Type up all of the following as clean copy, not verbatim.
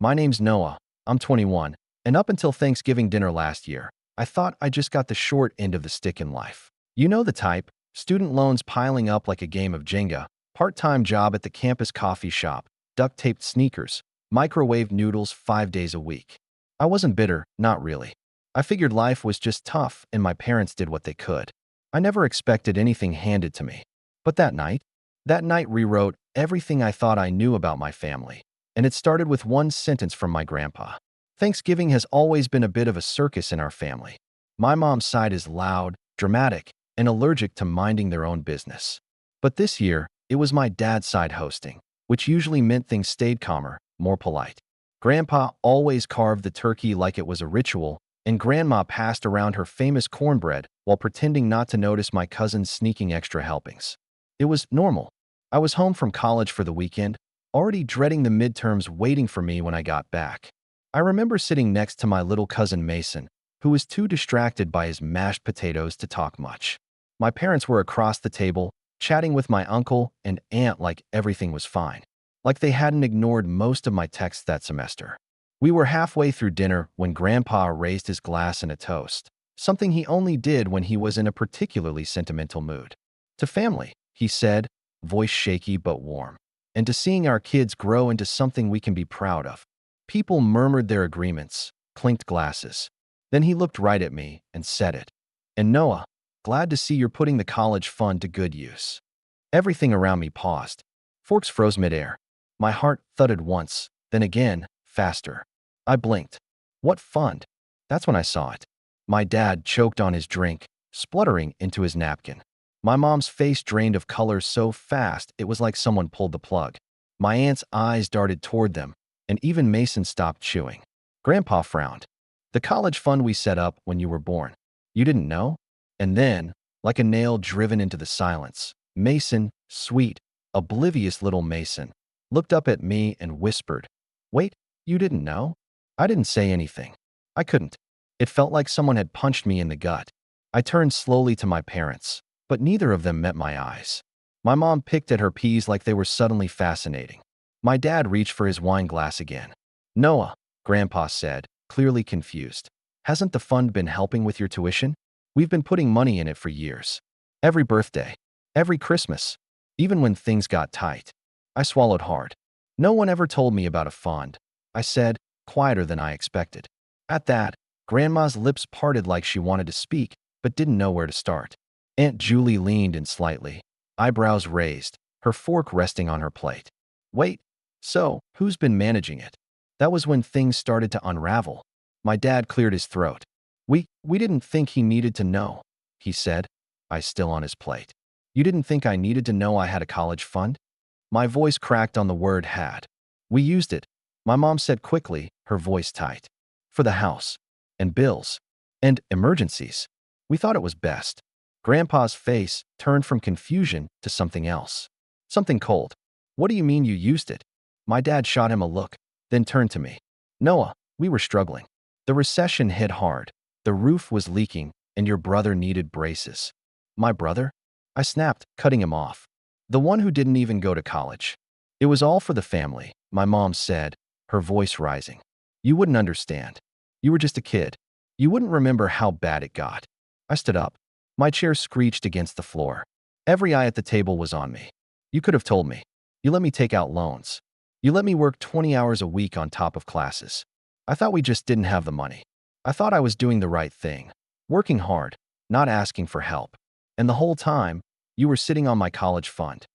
My name's Noah. I'm 21, and up until Thanksgiving dinner last year, I thought I just got the short end of the stick in life. You know the type: student loans piling up like a game of Jenga, part-time job at the campus coffee shop, duct-taped sneakers, microwave noodles 5 days a week. I wasn't bitter, not really. I figured life was just tough and my parents did what they could. I never expected anything handed to me. But that night rewrote everything I thought I knew about my family. And it started with one sentence from my grandpa. Thanksgiving has always been a bit of a circus in our family. My mom's side is loud, dramatic, and allergic to minding their own business. But this year, it was my dad's side hosting, which usually meant things stayed calmer, more polite. Grandpa always carved the turkey like it was a ritual, and Grandma passed around her famous cornbread while pretending not to notice my cousin's sneaking extra helpings. It was normal. I was home from college for the weekend, already dreading the midterms waiting for me when I got back. I remember sitting next to my little cousin Mason, who was too distracted by his mashed potatoes to talk much. My parents were across the table, chatting with my uncle and aunt like everything was fine, like they hadn't ignored most of my texts that semester. We were halfway through dinner when Grandpa raised his glass in a toast, something he only did when he was in a particularly sentimental mood. "To family," he said, voice shaky but warm, "and to seeing our kids grow into something we can be proud of." People murmured their agreements, clinked glasses. Then he looked right at me and said it. "And Noah, glad to see you're putting the college fund to good use." Everything around me paused. Forks froze midair. My heart thudded once, then again, faster. I blinked. What fund? That's when I saw it. My dad choked on his drink, spluttering into his napkin. My mom's face drained of color so fast it was like someone pulled the plug. My aunt's eyes darted toward them, and even Mason stopped chewing. Grandpa frowned. "The college fund we set up when you were born. You didn't know?" And then, like a nail driven into the silence, Mason, sweet, oblivious little Mason, looked up at me and whispered, "Wait, you didn't know?" I didn't say anything. I couldn't. It felt like someone had punched me in the gut. I turned slowly to my parents, but neither of them met my eyes. My mom picked at her peas like they were suddenly fascinating. My dad reached for his wine glass again. "Noah," Grandpa said, clearly confused, "hasn't the fund been helping with your tuition? We've been putting money in it for years. Every birthday, every Christmas, even when things got tight." I swallowed hard. "No one ever told me about a fund," I said, quieter than I expected. At that, Grandma's lips parted like she wanted to speak, but didn't know where to start. Aunt Julie leaned in slightly, eyebrows raised, her fork resting on her plate. "Wait, so who's been managing it?" That was when things started to unravel. My dad cleared his throat. We didn't think he needed to know," he said, eyes still on his plate. "You didn't think I needed to know I had a college fund?" My voice cracked on the word had. "We used it," my mom said quickly, her voice tight. "For the house, and bills, and emergencies. We thought it was best." Grandpa's face turned from confusion to something else. Something cold. "What do you mean you used it?" My dad shot him a look, then turned to me. "Noah, we were struggling. The recession hit hard. The roof was leaking, and your brother needed braces." "My brother?" I snapped, cutting him off. "The one who didn't even go to college." "It was all for the family," my mom said, her voice rising. "You wouldn't understand. You were just a kid. You wouldn't remember how bad it got." I stood up. My chair screeched against the floor. Every eye at the table was on me. "You could have told me. You let me take out loans. You let me work 20 hours a week on top of classes. I thought we just didn't have the money. I thought I was doing the right thing, working hard, not asking for help. And the whole time, you were sitting on my college fund."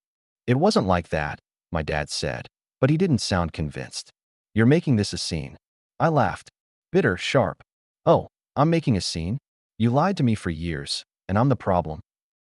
"It wasn't like that," my dad said, but he didn't sound convinced. "You're making this a scene." I laughed, bitter, sharp. "Oh, I'm making a scene? You lied to me for years, and I'm the problem."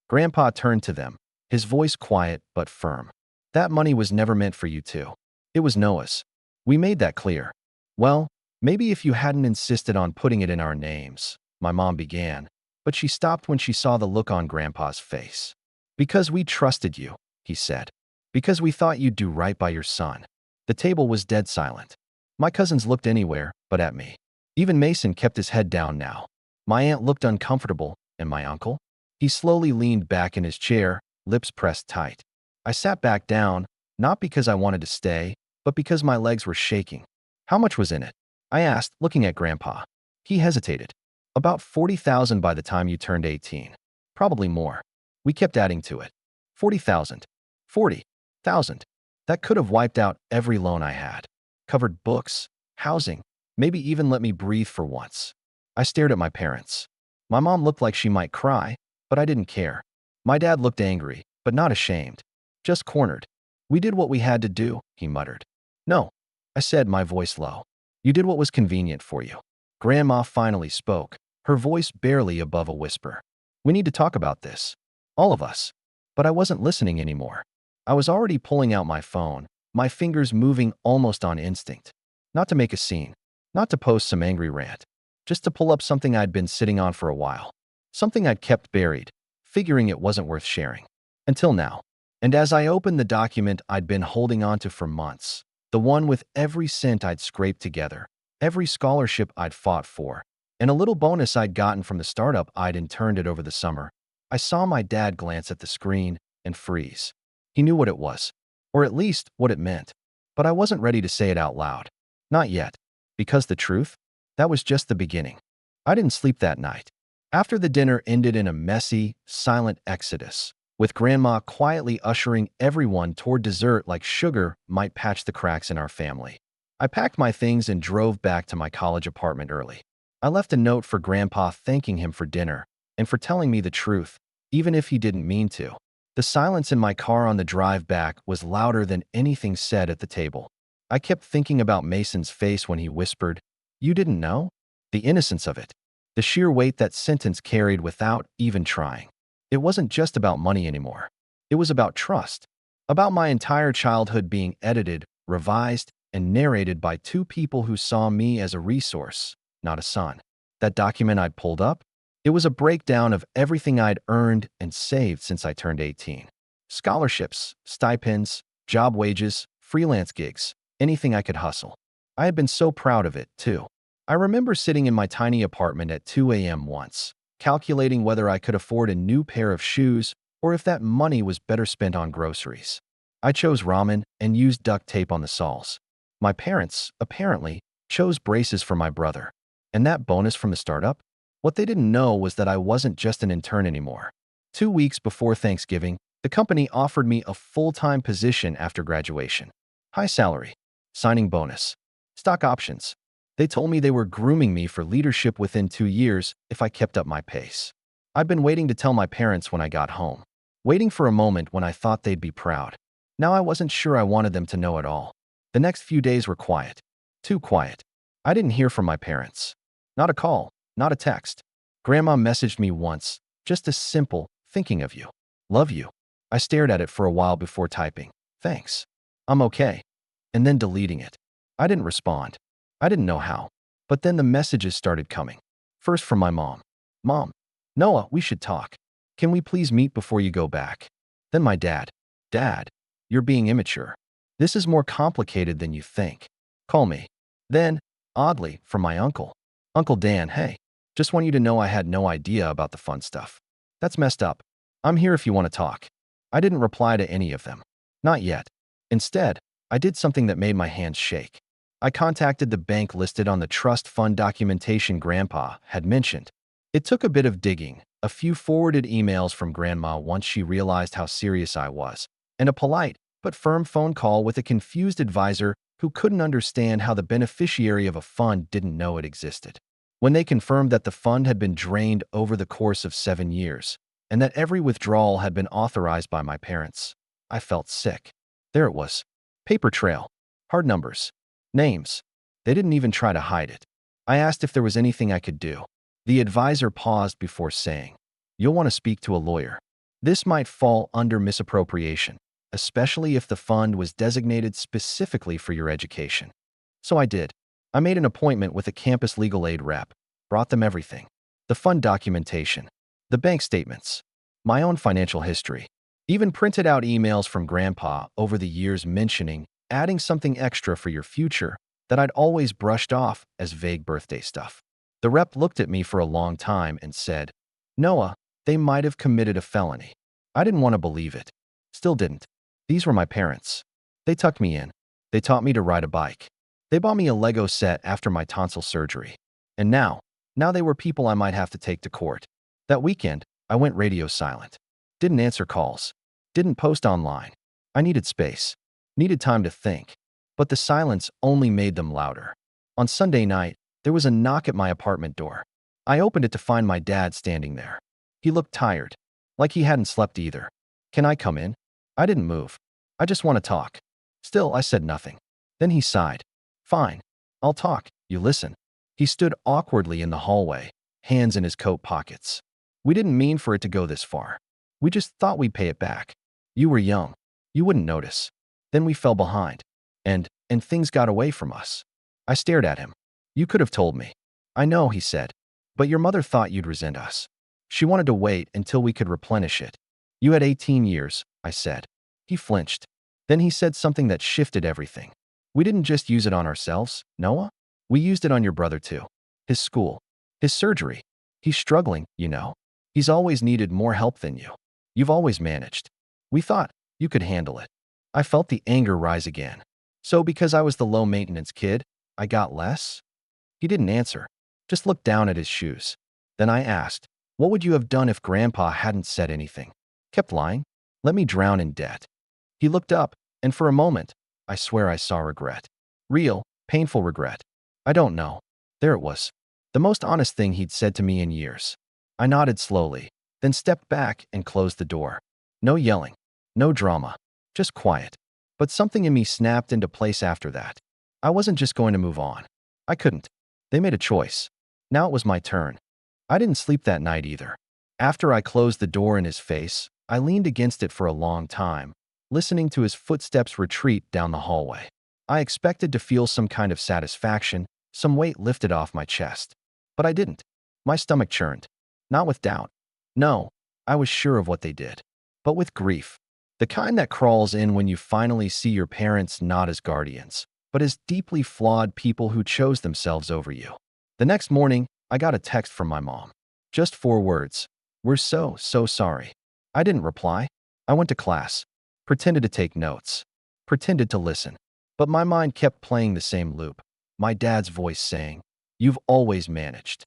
Grandpa turned to them, his voice quiet but firm. "That money was never meant for you two. It was Noah's. We made that clear." "Well, maybe if you hadn't insisted on putting it in our names," my mom began, but she stopped when she saw the look on Grandpa's face. "Because we trusted you," he said. "Because we thought you'd do right by your son." The table was dead silent. My cousins looked anywhere but at me. Even Mason kept his head down now. My aunt looked uncomfortable, and my uncle? He slowly leaned back in his chair, lips pressed tight. I sat back down, not because I wanted to stay, but because my legs were shaking. How much was in it? I asked, looking at Grandpa. He hesitated. About 40,000 by the time you turned 18. Probably more. We kept adding to it. 40,000. 40,000. That could have wiped out every loan I had. Covered books, housing, maybe even let me breathe for once. I stared at my parents. My mom looked like she might cry, but I didn't care. My dad looked angry, but not ashamed. Just cornered. We did what we had to do, he muttered. No, I said, my voice low. You did what was convenient for you. Grandma finally spoke, her voice barely above a whisper. We need to talk about this. All of us. But I wasn't listening anymore. I was already pulling out my phone, my fingers moving almost on instinct. Not to make a scene, not to post some angry rant, just to pull up something I'd been sitting on for a while. Something I'd kept buried, figuring it wasn't worth sharing. Until now. And as I opened the document I'd been holding onto for months, the one with every cent I'd scraped together, every scholarship I'd fought for, and a little bonus I'd gotten from the startup I'd interned at over the summer, I saw my dad glance at the screen and freeze. He knew what it was, or at least what it meant, but I wasn't ready to say it out loud. Not yet, because the truth, that was just the beginning. I didn't sleep that night. After the dinner ended in a messy, silent exodus, with Grandma quietly ushering everyone toward dessert like sugar might patch the cracks in our family, I packed my things and drove back to my college apartment early. I left a note for Grandpa thanking him for dinner and for telling me the truth, even if he didn't mean to. The silence in my car on the drive back was louder than anything said at the table. I kept thinking about Mason's face when he whispered, "You didn't know?" The innocence of it. The sheer weight that sentence carried without even trying. It wasn't just about money anymore. It was about trust. About my entire childhood being edited, revised, and narrated by two people who saw me as a resource, not a son. That document I'd pulled up? It was a breakdown of everything I'd earned and saved since I turned 18. Scholarships, stipends, job wages, freelance gigs, anything I could hustle. I had been so proud of it, too. I remember sitting in my tiny apartment at 2 a.m. once, calculating whether I could afford a new pair of shoes or if that money was better spent on groceries. I chose ramen and used duct tape on the soles. My parents, apparently, chose braces for my brother. And that bonus from the startup? What they didn't know was that I wasn't just an intern anymore. 2 weeks before Thanksgiving, the company offered me a full-time position after graduation. High salary, signing bonus, stock options. They told me they were grooming me for leadership within 2 years if I kept up my pace. I'd been waiting to tell my parents when I got home, waiting for a moment when I thought they'd be proud. Now I wasn't sure I wanted them to know at all. The next few days were quiet. Too quiet. I didn't hear from my parents. Not a call. Not a text. Grandma messaged me once, just a simple, thinking of you. Love you. I stared at it for a while before typing, thanks. I'm okay. And then deleting it. I didn't respond. I didn't know how. But then the messages started coming. First from my mom. Mom, Noah, we should talk. Can we please meet before you go back? Then my dad. Dad, you're being immature. This is more complicated than you think. Call me. Then, oddly, from my uncle. Uncle Dan, hey. Just want you to know I had no idea about the fun stuff. That's messed up. I'm here if you want to talk. I didn't reply to any of them. Not yet. Instead, I did something that made my hands shake. I contacted the bank listed on the trust fund documentation Grandpa had mentioned. It took a bit of digging, a few forwarded emails from Grandma once she realized how serious I was, and a polite but firm phone call with a confused advisor who couldn't understand how the beneficiary of a fund didn't know it existed. When they confirmed that the fund had been drained over the course of 7 years, and that every withdrawal had been authorized by my parents, I felt sick. There it was. Paper trail. Hard numbers. Names. They didn't even try to hide it. I asked if there was anything I could do. The advisor paused before saying, "You'll want to speak to a lawyer. This might fall under misappropriation, especially if the fund was designated specifically for your education." So I did. I made an appointment with a campus legal aid rep, brought them everything. The fund documentation, the bank statements, my own financial history, even printed out emails from Grandpa over the years mentioning adding something extra for your future that I'd always brushed off as vague birthday stuff. The rep looked at me for a long time and said, "Noah, they might have committed a felony." I didn't want to believe it. Still didn't. These were my parents. They tucked me in. They taught me to ride a bike. They bought me a Lego set after my tonsil surgery. And now they were people I might have to take to court. That weekend, I went radio silent. Didn't answer calls. Didn't post online. I needed space. Needed time to think. But the silence only made them louder. On Sunday night, there was a knock at my apartment door. I opened it to find my dad standing there. He looked tired, like he hadn't slept either. "Can I come in?" I didn't move. "I just want to talk." Still, I said nothing. Then he sighed. "Fine. I'll talk. You listen." He stood awkwardly in the hallway, hands in his coat pockets. "We didn't mean for it to go this far. We just thought we'd pay it back. You were young. You wouldn't notice. Then we fell behind. And things got away from us." I stared at him. "You could have told me." "I know," he said. "But your mother thought you'd resent us. She wanted to wait until we could replenish it." "You had 18 years," I said. He flinched. Then he said something that shifted everything. "We didn't just use it on ourselves, Noah. We used it on your brother too. His school. His surgery. He's struggling, you know. He's always needed more help than you. You've always managed. We thought you could handle it." I felt the anger rise again. "So because I was the low-maintenance kid, I got less?" He didn't answer, just looked down at his shoes. Then I asked, "What would you have done if Grandpa hadn't said anything? Kept lying? Let me drown in debt?" He looked up, and for a moment, I swear I saw regret. Real, painful regret. I don't know. There it was. The most honest thing he'd said to me in years. I nodded slowly, then stepped back and closed the door. No yelling. No drama. Just quiet. But something in me snapped into place after that. I wasn't just going to move on. I couldn't. They made a choice. Now it was my turn. I didn't sleep that night either. After I closed the door in his face, I leaned against it for a long time, listening to his footsteps retreat down the hallway. I expected to feel some kind of satisfaction, some weight lifted off my chest. But I didn't. My stomach churned. Not with doubt. No, I was sure of what they did. But with grief. The kind that crawls in when you finally see your parents not as guardians, but as deeply flawed people who chose themselves over you. The next morning, I got a text from my mom. Just 4 words. "We're so sorry." I didn't reply. I went to class. Pretended to take notes. Pretended to listen. But my mind kept playing the same loop. My dad's voice saying, "You've always managed."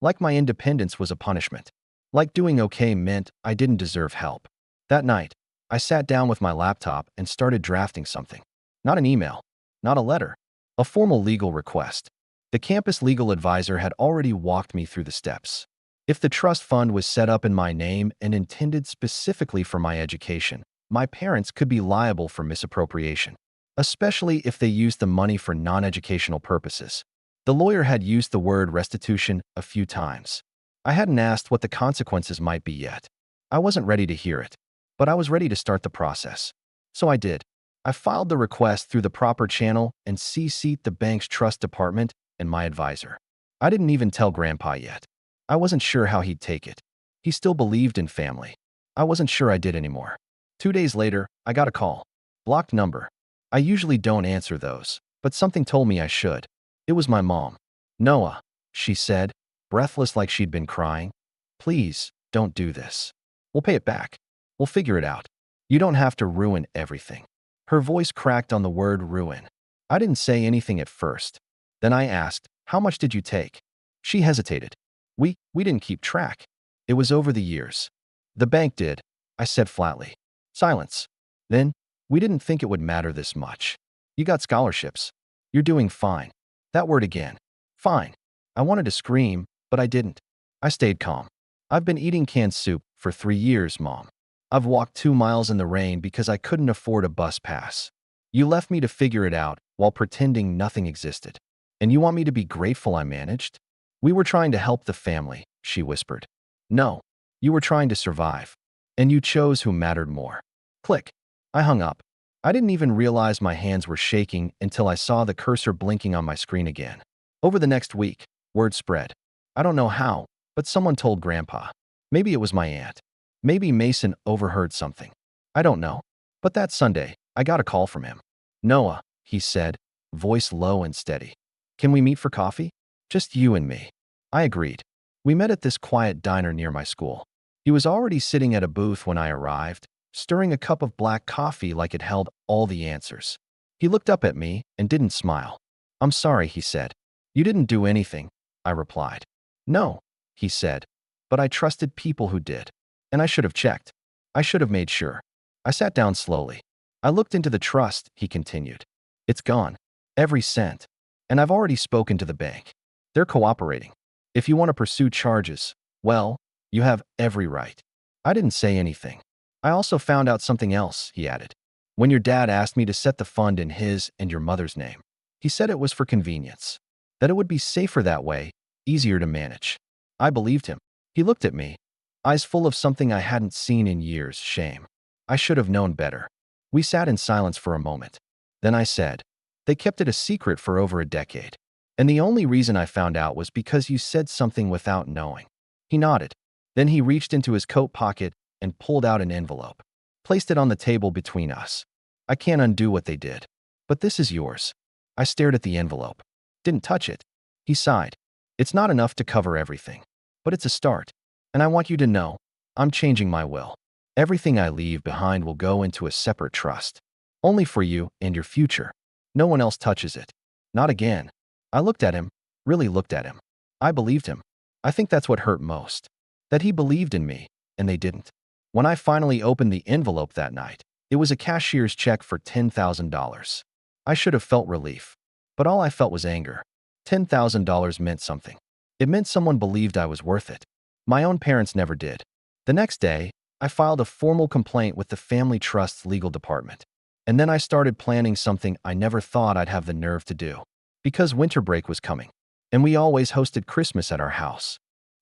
Like my independence was a punishment. Like doing okay meant I didn't deserve help. That night, I sat down with my laptop and started drafting something. Not an email. Not a letter. A formal legal request. The campus legal advisor had already walked me through the steps. If the trust fund was set up in my name and intended specifically for my education, my parents could be liable for misappropriation, especially if they used the money for non-educational purposes. The lawyer had used the word restitution a few times. I hadn't asked what the consequences might be yet. I wasn't ready to hear it, but I was ready to start the process. So I did. I filed the request through the proper channel and CC'd the bank's trust department and my advisor. I didn't even tell Grandpa yet. I wasn't sure how he'd take it. He still believed in family. I wasn't sure I did anymore. 2 days later, I got a call. Blocked number. I usually don't answer those, but something told me I should. It was my mom. "Noah," she said, breathless like she'd been crying. "Please, don't do this. We'll pay it back. We'll figure it out. You don't have to ruin everything." Her voice cracked on the word ruin. I didn't say anything at first. Then I asked, "How much did you take?" She hesitated. We didn't keep track. It was over the years." "The bank did," I said flatly. Silence. Then, "We didn't think it would matter this much. You got scholarships. You're doing fine." That word again. Fine. I wanted to scream, but I didn't. I stayed calm. "I've been eating canned soup for 3 years, Mom. I've walked 2 miles in the rain because I couldn't afford a bus pass. You left me to figure it out while pretending nothing existed. And you want me to be grateful I managed?" "We were trying to help the family," she whispered. "No, you were trying to survive. And you chose who mattered more." Click. I hung up. I didn't even realize my hands were shaking until I saw the cursor blinking on my screen again. Over the next week, word spread. I don't know how, but someone told Grandpa. Maybe it was my aunt. Maybe Mason overheard something. I don't know. But that Sunday, I got a call from him. "Noah," he said, voice low and steady. "Can we meet for coffee? Just you and me." I agreed. We met at this quiet diner near my school. He was already sitting at a booth when I arrived, stirring a cup of black coffee like it held all the answers. He looked up at me and didn't smile. I'm sorry, he said. You didn't do anything, I replied. No, he said, but I trusted people who did. And I should have checked. I should have made sure. I sat down slowly. I looked into the trust, he continued. It's gone. Every cent. And I've already spoken to the bank. They're cooperating. If you want to pursue charges, well, you have every right. I didn't say anything. I also found out something else, he added. When your dad asked me to set the fund in his and your mother's name, he said it was for convenience, that it would be safer that way, easier to manage. I believed him. He looked at me, eyes full of something I hadn't seen in years, shame. I should have known better. We sat in silence for a moment. Then I said, they kept it a secret for over a decade. And the only reason I found out was because you said something without knowing. He nodded. Then he reached into his coat pocket and pulled out an envelope, placed it on the table between us. I can't undo what they did. But this is yours. I stared at the envelope. Didn't touch it. He sighed. It's not enough to cover everything, but it's a start. And I want you to know, I'm changing my will. Everything I leave behind will go into a separate trust. Only for you and your future. No one else touches it. Not again. I looked at him, really looked at him. I believed him. I think that's what hurt most. That he believed in me, and they didn't. When I finally opened the envelope that night, it was a cashier's check for $10,000. I should have felt relief, but all I felt was anger. $10,000 meant something. It meant someone believed I was worth it. My own parents never did. The next day, I filed a formal complaint with the family trust's legal department. And then I started planning something I never thought I'd have the nerve to do. Because winter break was coming, and we always hosted Christmas at our house.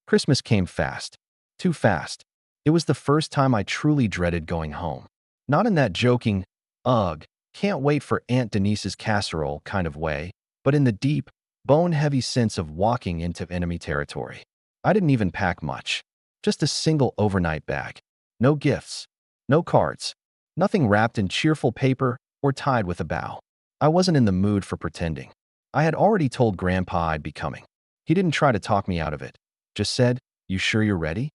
Christmas came fast. Too fast. It was the first time I truly dreaded going home. Not in that joking, ugh, can't wait for Aunt Denise's casserole kind of way, but in the deep, bone-heavy sense of walking into enemy territory. I didn't even pack much. Just a single overnight bag. No gifts. No cards. Nothing wrapped in cheerful paper or tied with a bow. I wasn't in the mood for pretending. I had already told Grandpa I'd be coming. He didn't try to talk me out of it. Just said, "You sure you're ready?"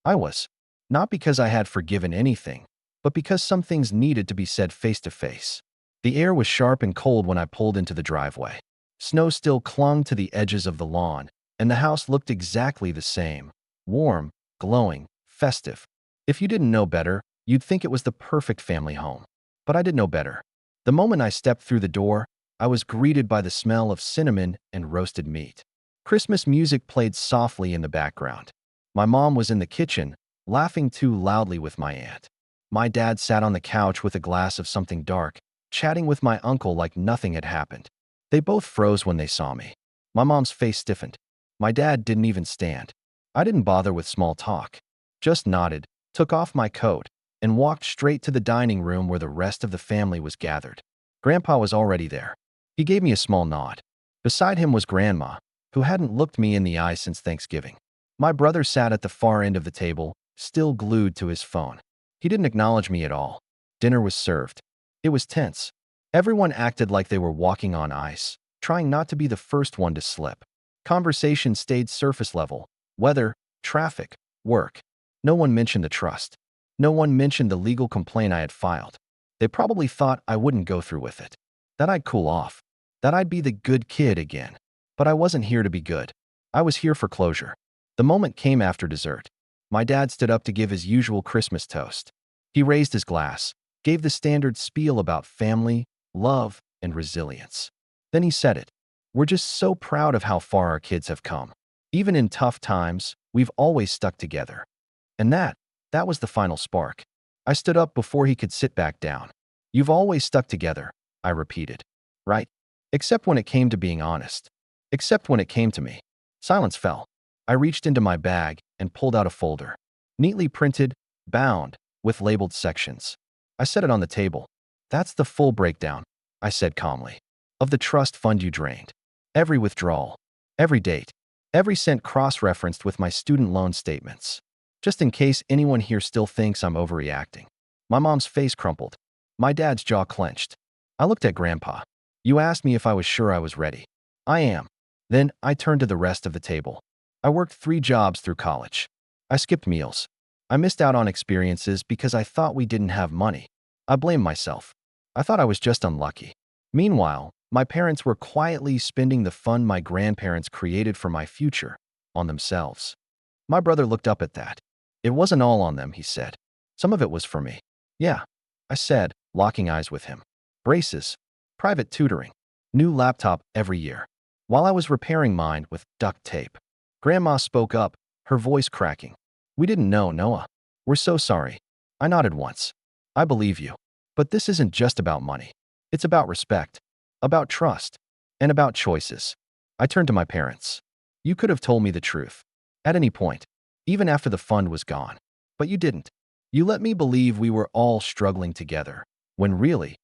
I was. Not because I had forgiven anything, but because some things needed to be said face to face. The air was sharp and cold when I pulled into the driveway. Snow still clung to the edges of the lawn, and the house looked exactly the same. Warm, glowing, festive. If you didn't know better, you'd think it was the perfect family home. But I did know better. The moment I stepped through the door, I was greeted by the smell of cinnamon and roasted meat. Christmas music played softly in the background. My mom was in the kitchen, laughing too loudly with my aunt. My dad sat on the couch with a glass of something dark, chatting with my uncle like nothing had happened. They both froze when they saw me. My mom's face stiffened. My dad didn't even stand. I didn't bother with small talk. Just nodded, took off my coat, and walked straight to the dining room where the rest of the family was gathered. Grandpa was already there. He gave me a small nod. Beside him was Grandma, who hadn't looked me in the eye since Thanksgiving. My brother sat at the far end of the table, still glued to his phone. He didn't acknowledge me at all. Dinner was served. It was tense. Everyone acted like they were walking on ice, trying not to be the first one to slip. Conversation stayed surface level. Weather, traffic, work. No one mentioned the trust. No one mentioned the legal complaint I had filed. They probably thought I wouldn't go through with it. That I'd cool off. That I'd be the good kid again. But I wasn't here to be good. I was here for closure. The moment came after dessert. My dad stood up to give his usual Christmas toast. He raised his glass, gave the standard spiel about family, love, and resilience. Then he said it. We're just so proud of how far our kids have come. Even in tough times, we've always stuck together. And that was the final spark. I stood up before he could sit back down. You've always stuck together, I repeated. Right? Except when it came to being honest. Except when it came to me. Silence fell. I reached into my bag and pulled out a folder. Neatly printed, bound, with labeled sections. I set it on the table. That's the full breakdown, I said calmly, of the trust fund you drained. Every withdrawal, every date, every cent cross-referenced with my student loan statements. Just in case anyone here still thinks I'm overreacting. My mom's face crumpled. My dad's jaw clenched. I looked at Grandpa. You asked me if I was sure I was ready. I am. Then I turned to the rest of the table. I worked 3 jobs through college. I skipped meals. I missed out on experiences because I thought we didn't have money. I blamed myself. I thought I was just unlucky. Meanwhile, My parents were quietly spending the fund my grandparents created for my future on themselves. My brother looked up at that. It wasn't all on them, he said. Some of it was for me. Yeah, I said, locking eyes with him. Braces, private tutoring, new laptop every year. While I was repairing mine with duct tape, Grandma spoke up, her voice cracking. We didn't know, Noah. We're so sorry. I nodded once. I believe you. But this isn't just about money. It's about respect, about trust, and about choices. I turned to my parents. You could have told me the truth. At any point, even after the fund was gone. But you didn't. You let me believe we were all struggling together, when really,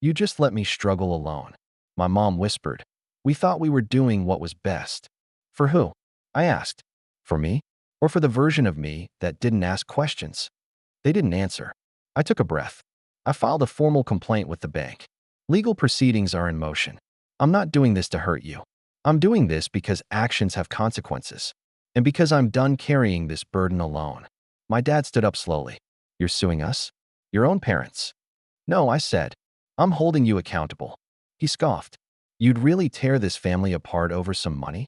you just let me struggle alone. My mom whispered. We thought we were doing what was best. For who? I asked. For me? Or for the version of me that didn't ask questions? They didn't answer. I took a breath. I filed a formal complaint with the bank. Legal proceedings are in motion. I'm not doing this to hurt you. I'm doing this because actions have consequences. And because I'm done carrying this burden alone. My dad stood up slowly. You're suing us? Your own parents? No, I said. I'm holding you accountable. He scoffed. You'd really tear this family apart over some money?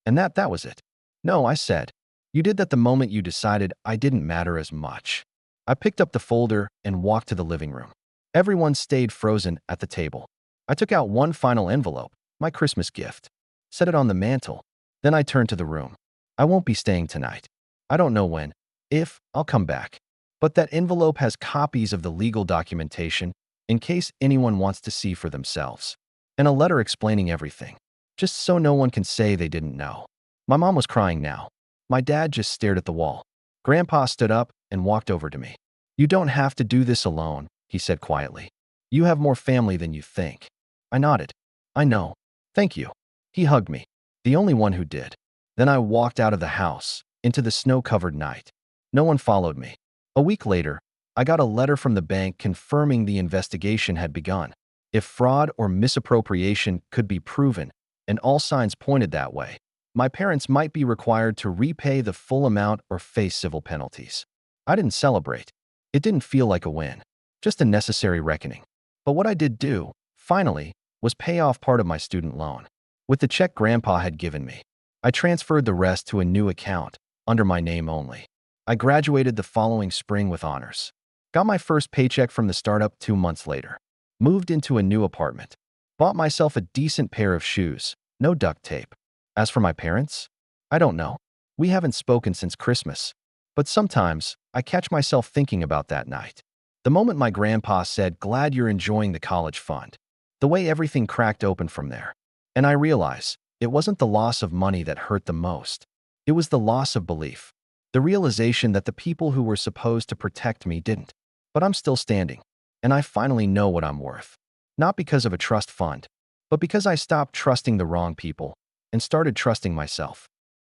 And that was it. No, I said. You did that the moment you decided I didn't matter as much. I picked up the folder and walked to the living room. Everyone stayed frozen at the table. I took out one final envelope, my Christmas gift, set it on the mantel. Then I turned to the room. I won't be staying tonight. I don't know when, if I'll come back. But that envelope has copies of the legal documentation in case anyone wants to see for themselves. And a letter explaining everything, just so no one can say they didn't know. My mom was crying now. My dad just stared at the wall. Grandpa stood up and walked over to me. You don't have to do this alone, he said quietly. You have more family than you think. I nodded. I know. Thank you. He hugged me, the only one who did. Then I walked out of the house, into the snow-covered night. No one followed me. A week later, I got a letter from the bank confirming the investigation had begun. If fraud or misappropriation could be proven, and all signs pointed that way, my parents might be required to repay the full amount or face civil penalties. I didn't celebrate. It didn't feel like a win, just a necessary reckoning. But what I did do, finally, was pay off part of my student loan. With the check Grandpa had given me, I transferred the rest to a new account, under my name only. I graduated the following spring with honors. Got my first paycheck from the startup 2 months later. Moved into a new apartment. Bought myself a decent pair of shoes, no duct tape. As for my parents, I don't know. We haven't spoken since Christmas. But sometimes, I catch myself thinking about that night. The moment my grandpa said, glad you're enjoying the college fund. The way everything cracked open from there. And I realize, it wasn't the loss of money that hurt the most. It was the loss of belief. The realization that the people who were supposed to protect me didn't. But I'm still standing. And I finally know what I'm worth. Not because of a trust fund, but because I stopped trusting the wrong people and started trusting myself.